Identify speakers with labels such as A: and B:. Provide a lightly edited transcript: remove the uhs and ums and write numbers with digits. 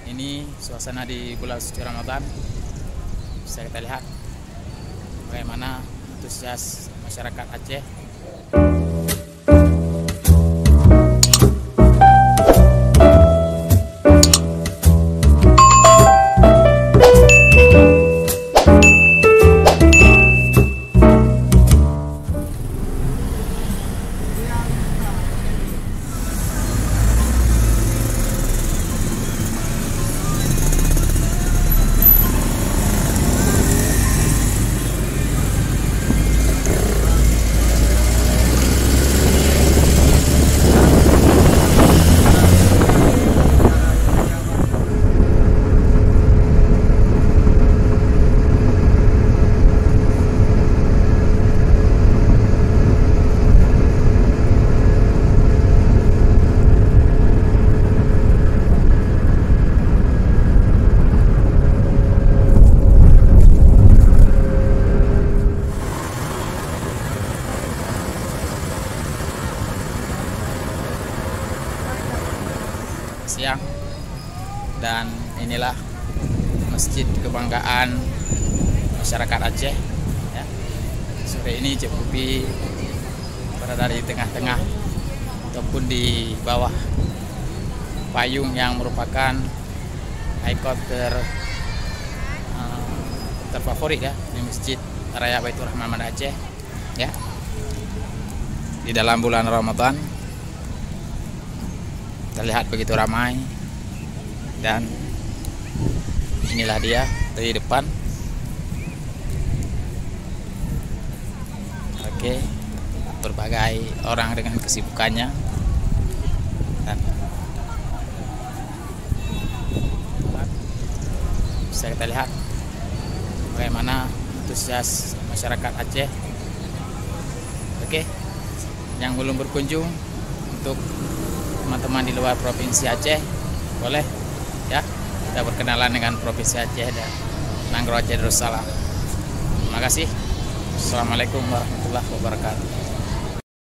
A: Ini suasana di bulan suci Ramadan. Bisa kita lihat bagaimana antusias masyarakat Aceh. Siang, dan inilah masjid kebanggaan masyarakat Aceh ya. Sore ini Cepupi berada di tengah-tengah ataupun di bawah payung yang merupakan ikon terfavorit ya di Masjid Raya Baitur Rahman Aceh ya, di dalam bulan Ramadan. Terlihat begitu ramai, dan inilah dia dari depan. Oke, berbagai orang dengan kesibukannya, dan bisa kita lihat bagaimana antusias masyarakat Aceh. Oke, yang belum berkunjung, untuk teman-teman di luar provinsi Aceh, boleh ya kita berkenalan dengan provinsi Aceh dan Nanggro Aceh Darussalam. Terima kasih. Assalamualaikum warahmatullahi wabarakatuh.